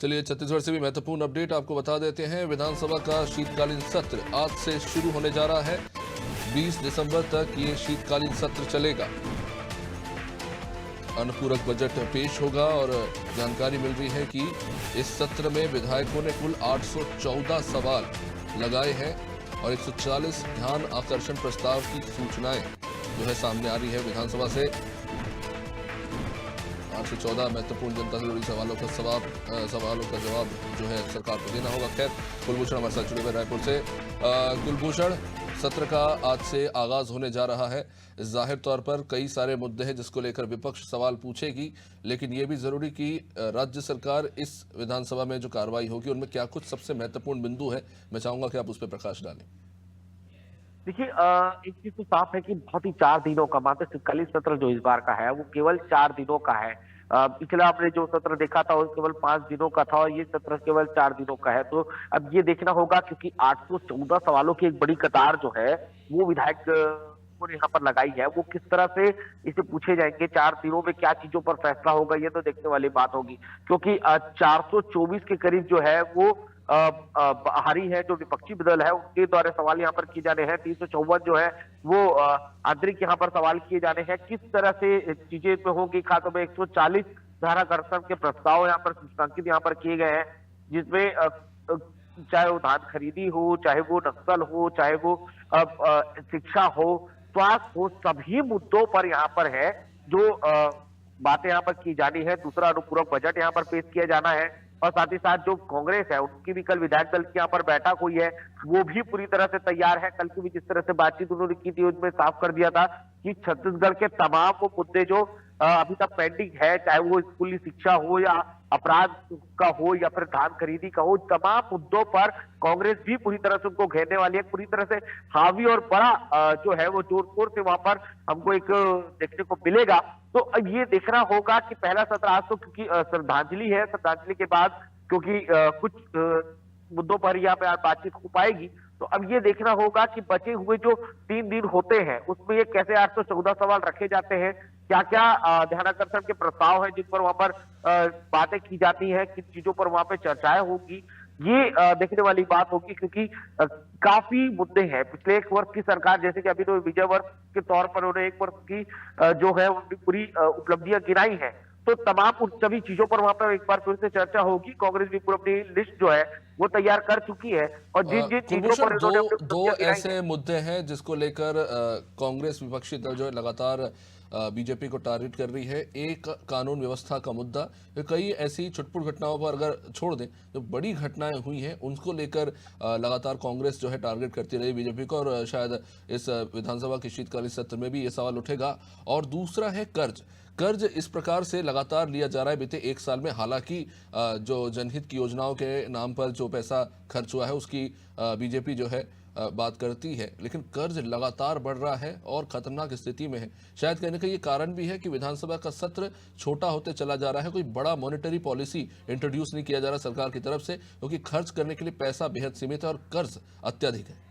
चलिए छत्तीसगढ़ से भी महत्वपूर्ण अपडेट आपको बता देते हैं। विधानसभा का शीतकालीन सत्र आज से शुरू होने जा रहा है। 20 दिसंबर तक ये शीतकालीन सत्र चलेगा। अनुपूरक बजट पेश होगा और जानकारी मिल रही है कि इस सत्र में विधायकों ने कुल 814 सवाल लगाए हैं और 140 ध्यान आकर्षण प्रस्ताव की सूचनाएं जो है सामने आ रही है विधानसभा से। 814 महत्वपूर्ण जनता से जुड़ी सवालों का जवाब जो है सरकार को देना होगा। खैर, कुलभूषण हमारे साथ जुड़े हुए रायपुर से। कुलभूषण, सत्र का आज से आगाज होने जा रहा है। जाहिर तौर पर कई सारे मुद्दे हैं जिसको लेकर विपक्ष सवाल पूछेगी, लेकिन यह भी जरूरी कि राज्य सरकार इस विधानसभा में जो कार्रवाई होगी उनमें क्या कुछ सबसे महत्वपूर्ण बिंदु है, मैं चाहूंगा कि आप उस पर प्रकाश डालें। देखिए, एक चीज तो साफ है कि बहुत ही 4 दिनों का मात्र शीतकालीन सत्र जो इस बार का है वो केवल 4 दिनों का है। पिछला आपने जो सत्र देखा था वो केवल 5 दिनों का था और ये सत्र केवल 4 दिनों का है। तो अब ये देखना होगा, क्योंकि 814 सवालों की एक बड़ी कतार जो है वो विधायक ने यहाँ पर लगाई है, वो किस तरह से इसे पूछे जाएंगे, 4 दिनों में क्या चीजों पर फैसला होगा, ये तो देखने वाली बात होगी। क्योंकि 424 के करीब जो है वो बाहरी है, जो विपक्षी दल है उनके द्वारा सवाल यहाँ पर किए जाने हैं। 354 जो है वो आंतरिक यहाँ पर सवाल किए जाने हैं। किस तरह से चीजें में होगी, खासतौर में 140 धाराकर्षण के प्रस्ताव यहाँ पर सूचनांकित यहाँ पर किए गए हैं, जिसमें चाहे वो धान खरीदी हो, चाहे वो नक्सल हो, चाहे वो शिक्षा हो, स्वास्थ्य हो, सभी मुद्दों पर यहाँ पर है जो बातें यहाँ पर की जानी है। दूसरा, अनुपूरक बजट यहाँ पर पेश किया जाना है और साथ ही साथ जो कांग्रेस है उनकी भी कल विधायक दल की यहाँ पर बैठक हुई है, वो भी पूरी तरह से तैयार है। कल की भी जिस तरह से बातचीत उन्होंने की थी उसमें साफ कर दिया था कि छत्तीसगढ़ के तमाम वो मुद्दे जो अभी तक पेंडिंग है, चाहे वो स्कूली शिक्षा हो या अपराध का हो या फिर धान खरीदी का हो, तमाम मुद्दों पर कांग्रेस भी पूरी तरह से उनको घेरने वाली है। पूरी तरह से हावी और बड़ा जो है वो जोर शोर से वहां पर हमको एक देखने को मिलेगा। तो अब ये देखना होगा कि पहला सत्र आज तो क्योंकि श्रद्धांजलि है, श्रद्धांजलि के बाद क्योंकि कुछ मुद्दों पर यहाँ पे बातचीत हो पाएगी, तो अब ये देखना होगा कि बचे हुए जो 3 दिन होते हैं उसमें ये कैसे 814 सवाल रखे जाते हैं, क्या क्या ध्यानाकर्षण के प्रस्ताव हैं जिन पर वहां पर बातें की जाती हैं, किन चीजों पर वहां पे चर्चाएं होगी, ये देखने वाली बात होगी। क्योंकि काफी मुद्दे हैं। पिछले 1 वर्ष की सरकार, जैसे कि अभी तो विजय वर्ष के तौर पर उन्होंने 1 वर्ष की जो है उनकी पूरी उपलब्धियां गिनाई है, तो तमाम उन सभी चीजों पर वहां पर एक बार फिर से चर्चा होगी। कांग्रेस भी पूरी अपनी लिस्ट जो है वो तैयार कर चुकी है और जिन जिन चीजों पर दो ऐसे मुद्दे हैं जिसको लेकर कांग्रेस विपक्षी दल जो है लगातार बीजेपी को टारगेट कर रही है। एक, कानून व्यवस्था का मुद्दा। कई ऐसी छुटपुट घटनाओं पर अगर छोड़ दें, जो बड़ी घटनाएं हुई हैं उनको लेकर लगातार कांग्रेस जो है टारगेट करती रही बीजेपी को, और शायद इस विधानसभा के शीतकालीन सत्र में भी ये सवाल उठेगा। और दूसरा है कर्ज इस प्रकार से लगातार लिया जा रहा है बीते 1 साल में। हालांकि जो जनहित की योजनाओं के नाम पर जो पैसा खर्च हुआ है उसकी बीजेपी जो है बात करती है, लेकिन कर्ज लगातार बढ़ रहा है और खतरनाक स्थिति में है। शायद कहने का ये कारण भी है कि विधानसभा का सत्र छोटा होते चला जा रहा है। कोई बड़ा मॉनेटरी पॉलिसी इंट्रोड्यूस नहीं किया जा रहा सरकार की तरफ से, क्योंकि खर्च करने के लिए पैसा बेहद सीमित है और कर्ज अत्यधिक है।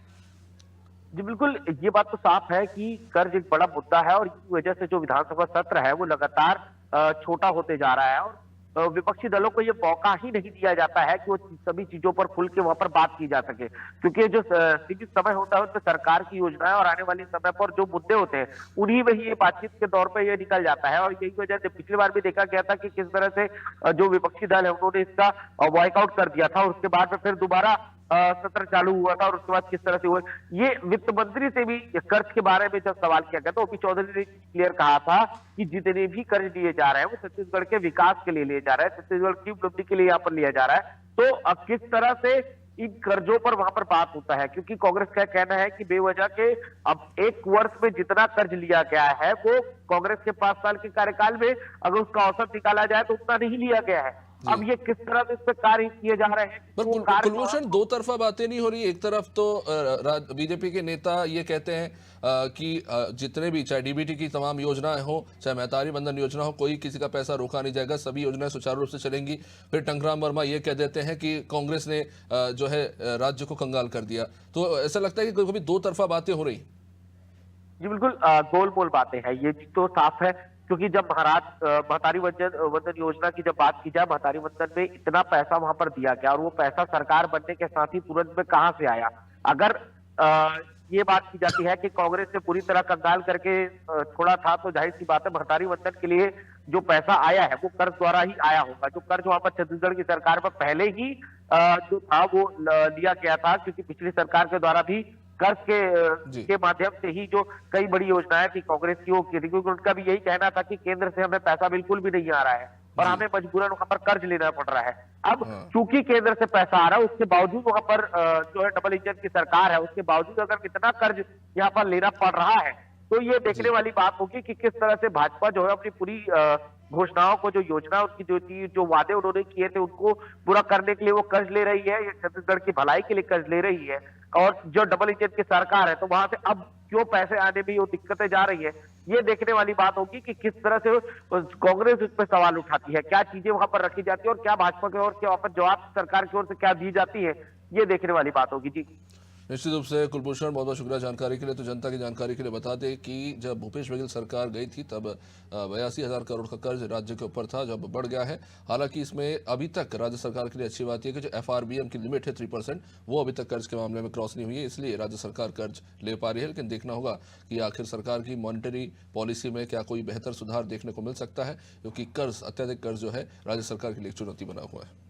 जी बिल्कुल, ये बात तो साफ है कि कर्ज एक बड़ा मुद्दा है और इसी वजह से जो विधानसभा सत्र है वो लगातार छोटा होते जा रहा है और विपक्षी दलों को ये मौका ही नहीं दिया जाता है कि वो सभी चीजों पर खुल के वहां पर बात की जा सके। क्योंकि जो सीमित समय होता है उसमें सरकार की योजनाएं और आने वाले समय पर जो मुद्दे होते हैं उन्हीं में ही ये बातचीत के दौर पर ये निकल जाता है। और यही वजह से पिछली बार भी देखा गया था कि किस तरह से जो विपक्षी दल है उन्होंने इसका वॉकआउट कर दिया था और उसके बाद में फिर दोबारा सत्र चालू हुआ था और उसके बाद किस तरह से हुआ। ये वित्त मंत्री से भी कर्ज के बारे में जब सवाल किया गया तो ओपी चौधरी ने क्लियर कहा था कि जितने भी कर्ज लिए जा रहे हैं वो छत्तीसगढ़ के विकास के लिए लिए जा रहा है, छत्तीसगढ़ की उपलब्धि के लिए यहाँ पर लिया जा रहा है। तो अब किस तरह से इन कर्जों पर वहां पर बात होता है, क्योंकि कांग्रेस का कहना है कि बेवजह के अब 1 वर्ष में जितना कर्ज लिया गया है वो कांग्रेस के 5 साल के कार्यकाल में अगर उसका औसत निकाला जाए तो उतना नहीं लिया गया है। अब ये किस तरह से इस पर कार्य किए जा रहे हैं। पर कुलभूषण, 2 तरफा बातें नहीं हो रही। एक तरफ तो बीजेपी के नेता ये कहते हैं कि जितने भी, चाहे डीबीटी की तमाम योजनाएं हो, चाहे महतारी बंधन योजना हो, कोई किसी का पैसा रोका नहीं जाएगा, सभी योजनाएं सुचारू रूप से चलेंगी। फिर टंकराम वर्मा ये कह देते हैं कि कांग्रेस ने जो है राज्य को कंगाल कर दिया। तो ऐसा लगता है कि कभी 2 तरफा बातें हो रही। जी बिल्कुल, गोल मोल बातें हैं। ये तो साफ है क्योंकि जब महतारी वंदन वंदन योजना की जब बात की जाए, महतारी वंदन में इतना पैसा वहां पर दिया गया और वो पैसा सरकार बनने के साथ ही तुरंत में कहां से आया। अगर ये बात की जाती है कि कांग्रेस ने पूरी तरह कंगाल करके छोड़ा था, तो जाहिर सी बात है महतारी वंदन के लिए जो पैसा आया है वो कर्ज द्वारा ही आया होगा। जो कर्ज वहां पर छत्तीसगढ़ की सरकार पर पहले ही जो था वो लिया गया था, क्योंकि पिछली सरकार के द्वारा भी कर्ज जी। के माध्यम से ही जो कई बड़ी योजनाएं थी कांग्रेस की वो की थी, क्योंकि उनका भी यही कहना था कि केंद्र से हमें पैसा बिल्कुल भी नहीं आ रहा है और जी। हमें मजबूरन वहां पर कर्ज लेना पड़ रहा है। अब हाँ। चूंकि केंद्र से पैसा आ रहा है, उसके बावजूद वहां पर जो है डबल इंजन की सरकार है, उसके बावजूद अगर इतना कर्ज यहाँ पर लेना पड़ रहा है, तो ये देखने जी। वाली बात होगी कि किस तरह से भाजपा जो है अपनी पूरी घोषणाओं को, जो योजना उनकी जो थी, जो वादे उन्होंने किए थे, उनको पूरा करने के लिए वो कर्ज ले रही है, या छत्तीसगढ़ की भलाई के लिए कर्ज ले रही है। और जो डबल इंजन की सरकार है, तो वहां से अब क्यों पैसे आने में वो दिक्कतें जा रही है, ये देखने वाली बात होगी कि किस तरह से कांग्रेस उस पर सवाल उठाती है, क्या चीजें वहां पर रखी जाती है और क्या भाजपा की ओर से वहां पर जवाब सरकार की ओर से क्या दी जाती है, ये देखने वाली बात होगी। जी निश्चित रूप से कुलभूषण, बहुत बहुत शुक्रिया जानकारी के लिए। तो जनता की जानकारी के लिए बता दें कि जब भूपेश बघेल सरकार गई थी तब 82,000 करोड़ का कर्ज राज्य के ऊपर था, जब बढ़ गया है। हालांकि इसमें अभी तक राज्य सरकार के लिए अच्छी बात यह कि जो FRBM की लिमिट है 3%, वो अभी तक कर्ज के मामले में क्रॉस नहीं हुई है, इसलिए राज्य सरकार कर्ज ले पा रही है। लेकिन देखना होगा कि आखिर सरकार की मॉनिटरी पॉलिसी में क्या कोई बेहतर सुधार देखने को मिल सकता है, क्योंकि कर्ज, अत्यधिक कर्ज जो है राज्य सरकार के लिए एक चुनौती बना हुआ है।